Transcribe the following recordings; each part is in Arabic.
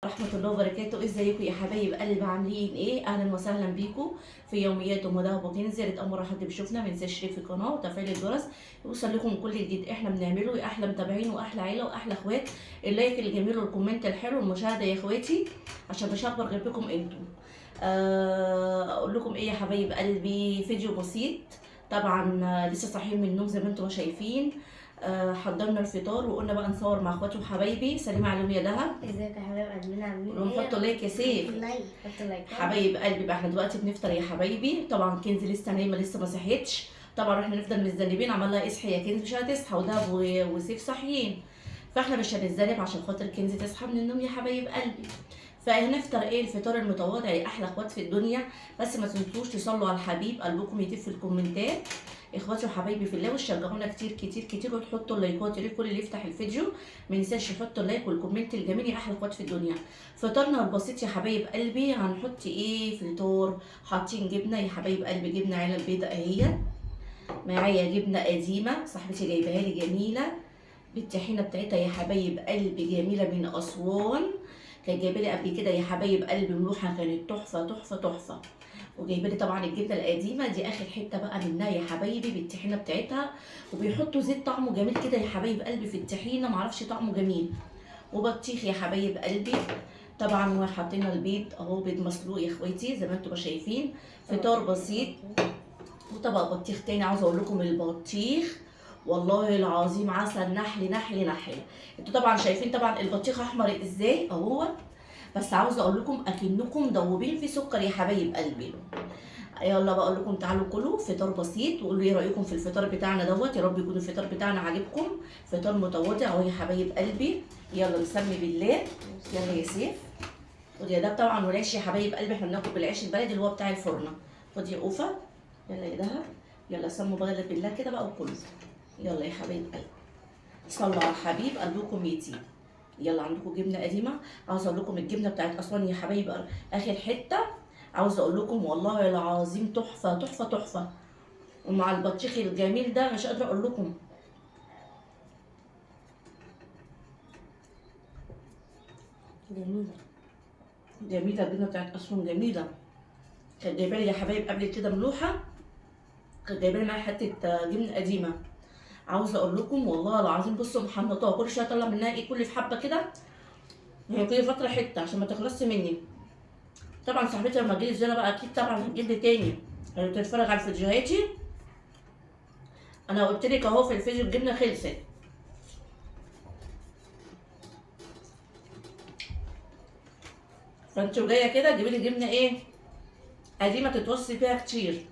ورحمة الله وبركاته. ازيكم يا حبايب قلب؟ عاملين ايه؟ اهلا وسهلا بيكم في يوميات ام دهب وكنز. يا ريت اول مره حد بيشوفنا ما ينساش يشترك في القناه وتفعيل الجرس يوصل لكم كل جديد احنا بنعمله. يا احلى متابعين واحلى عيله واحلى اخوات، اللايك الجميل والكومنت الحلو والمشاهده يا اخواتي، عشان مش هخبر غير بكم انتم. اقول لكم ايه يا حبايب قلبي؟ فيديو بسيط طبعا. لسه صاحيين من النوم زي ما انتم شايفين. حضرنا الفطار وقلنا بقى نصور مع اخواتي وحبايبي. سلمي عليهم يا دهب. ازيك يا حبايب قلبنا؟ عاملين قولوا ايه؟ حطوا لايك يا سيف. حطوا لايك. حبايب قلبي بقى احنا دلوقتي بنفطر يا حبايبي. طبعا كنز لسه نايمه لسه ما صحيتش. طبعا احنا نفضل متذنبين، عمال لها اصحي يا كنز مش هتصحى، ودهب وسيف صاحيين، فاحنا مش هنتذنب عشان خاطر كنز تصحى من النوم يا حبايب قلبي. فهنفطر ايه؟ الفطار المتواضع يا احلى اخوات في الدنيا. بس ما تنسوش تصلوا على الحبيب، قلبكم يطيب في الكومنتات اخواتي وحبايبي في الله، وتشجعونا كتير كتير كتير، وتحطوا اللايكات. يا ريت كل اللي يفتح الفيديو ما ينساش يحط اللايك والكومنت الجميل يا احلى اخوات في الدنيا. فطارنا البسيط يا حبايب قلبي. هنحط ايه في الفطار؟ حاطين جبنه يا حبايب قلبي، جبنه علب بيضه اهي. معايا جبنه قديمه صاحبتي جايباها لي جميله بالطحينه بتاعتها يا حبايب قلبي، جميله من اسوان. كانت جايبه لي قبل كده يا حبايب قلبي ملوحه، كانت تحفه تحفه تحفه. وجايبه لي طبعا الجبنه القديمه دي اخر حته بقى منها يا حبايبي بالطحينه بتاعتها. وبيحطوا زيت طعمه جميل كده يا حبايب قلبي في الطحينه، معرفش طعمه جميل. وبطيخ يا حبايب قلبي. طبعا وحطينا البيض اهو، بيض مسلوق يا اخواتي زي ما انتم شايفين. فطار بسيط. وطبق بطيخ تاني. عاوزه اقول لكم البطيخ والله العظيم عسل نحل نحل نحل. انتوا طبعا شايفين طبعا البطيخ احمر ازاي اهو. بس عاوزه اقول لكم اكنكم مدوبين في سكر يا حبايب قلبي. يلا بقول لكم تعالوا كلوا فطار بسيط، وقولوا ايه رايكم في الفطار بتاعنا دوت. يا رب يكون الفطار بتاعنا عاجبكم. فطار متواضع اهو يا حبايب قلبي. يلا نسمي بالله. يلا يا سيف. خد يا ده طبعا، والعيش يا حبايب قلبي احنا بناكل بالعيش البلدي اللي هو بتاع الفرن. خد يا اوفا. يلا يا دهب. يلا سموا بغلة بالله كده بقى وكلوا. يلا يا حبايب قلبي. صلوا على الحبيب قلبكم يطيب. يلا عندكم جبنه قديمه. عاوزه اقول لكم الجبنه بتاعت اسوان يا حبايب اخر حته. عاوزه اقول لكم والله العظيم تحفه تحفه تحفه. ومع البطيخ الجميل ده مش قادره اقول لكم. جميلة. جميله الجبنه بتاعت اسوان جميله. كانت جايبه لي يا حبايب قبل كده ملوحه. كانت جايبه لي معايا حته جبنه قديمه. عاوزه اقول لكم والله العظيم بصوا محنطاها كل شويه اطلع منها ايه كل في حبه كده. هي كل فتره حته عشان ما تخلصش مني. طبعا صاحبتي لما تجيلي الزيارة بقى اكيد طبعا هتجيب لي تاني. يعني بتتفرج على فيديوهاتي. انا قلت لك اهو في الفيديو الجبنه خلصت. فانت جايه كده تجيبي لي جبنه ايه قديمه تتوصي فيها كتير.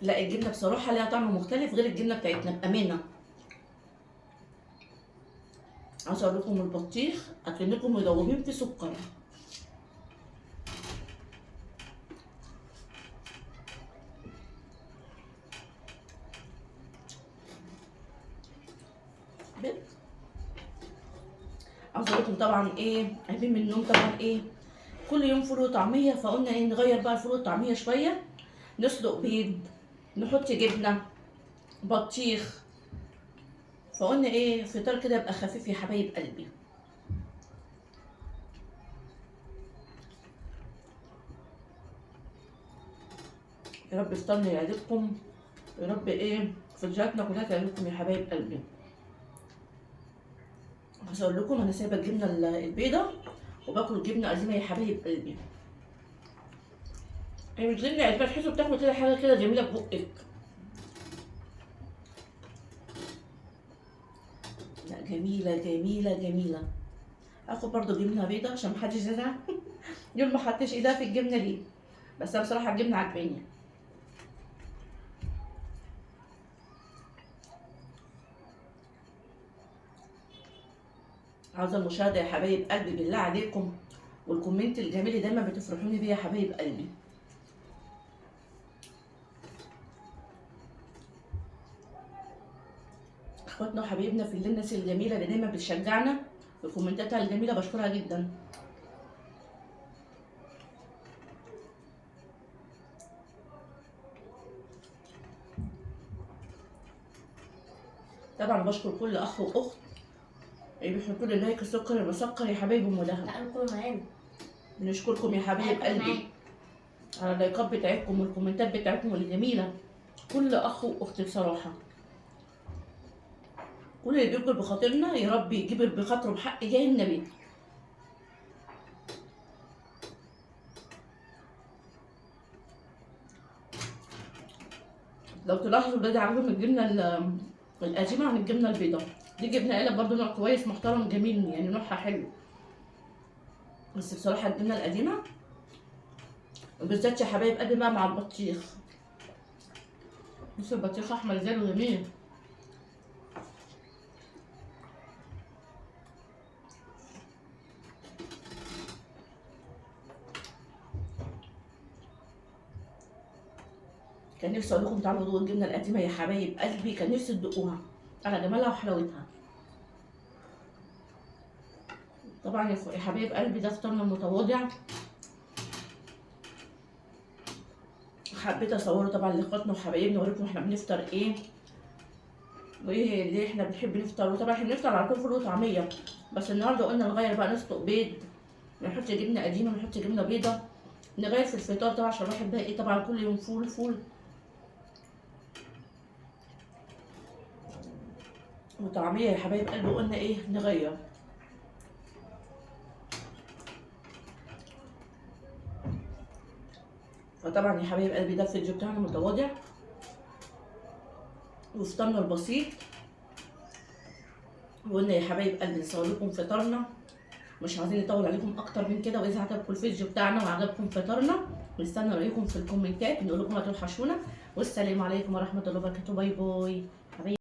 لا الجبنه بصراحه ليها طعم مختلف غير الجبنه بتاعتنا بامانه. عاوزه اقول لكم البطيخ اكنكم مدوبين في سكر. عاوزه اقول لكم طبعا ايه قايمين من النوم طبعا ايه كل يوم فول وطعميه، فقلنا ايه نغير بقى الفول والطعميه شويه. نسلق بيض، نحط جبنه، بطيخ. فقلنا ايه فطار كده يبقى خفيف يا حبايب قلبي. يا رب فطارنا يعجبكم. يا رب ايه فطرتنا كلها تعجبكم يا حبايب قلبي. عايز اقول لكم انا سايبه الجبنه البيضه وباكل الجبنه قديمه يا حبايب قلبي. هي مش جبنه قديمه، تحسوا بتاكلوا كده حاجه كده جميله في بقك. لا جميله جميله جميله. اخد برضو جبنه بيضه عشان محدش يزعل. يوم ما حطيش ايدها في الجبنه دي. بس انا بصراحه الجبنه عجباني. عاوزه المشاهده يا حبايب قلبي بالله عليكم، والكومنت الجميل اللي دايما بتفرحوني بيه يا حبايب قلبي. اخواتنا وحبايبنا في الله، الناس الجميله اللي دايما بتشجعنا بكومنتاتها الجميله بشكرها جدا. طبعا بشكر كل اخ واخت اللي بيحطوا لي لايك السكر المسكر يا حبايبي ام دهب. تعالوا كلوا معانا. بنشكركم يا حبايب تعالوا قلبي معانا. على اللايكات بتاعتكم والكومنتات بتاعتكم الجميله. كل اخ واخت بصراحه، كل اللي بيجبر بخاطرنا يا رب يجبر بخاطره بحق جاه النبي. لو تلاحظوا ولادي عجبهم الجبنه القديمه عن الجبنه البيضاء. دي جبنه قلب برضو نوع كويس محترم جميل، يعني نوعها حلو. بس بصراحه الجبنه القديمه وبالذات يا حبايب قلبي بقى مع البطيخ. بصوا البطيخ احمر ازاي وجميل. كان نفسي اقول لكم تعالوا تدوقوا الجبنه القديمه يا حبايب قلبي، كان نفسي تدوقوها على جمالها وحلاوتها. طبعا يا حبايب قلبي ده فطارنا المتواضع، حبيت اصوره طبعا لاخواتنا وحبايبنا اوريكم احنا بنفطر ايه وايه اللي احنا بنحب نفطر. وطبعا احنا بنفطر على طول فول وطعميه، بس النهارده قلنا نغير بقى، نسلق بيض، نحط جبنه قديمه، نحط جبنه بيضه، نغير في الفطار طبعا عشان الواحد بقى ايه طبعا كل يوم فول فول وطعميه يا حبايب قلبي، قلنا ايه نغير. فطبعا يا حبايب قلبي ده الفيديو بتاعنا متواضع وفطارنا البسيط، وقلنا يا حبايب قلبي نصور لكم فطارنا، مش عايزين نطول عليكم اكتر من كده. واذا عجبكم الفيديو بتاعنا وعجبكم فطارنا نستنى رايكم في الكومنتات، نقول لكم هتوحشونا. والسلام عليكم ورحمه الله وبركاته. باي باي حبايبي.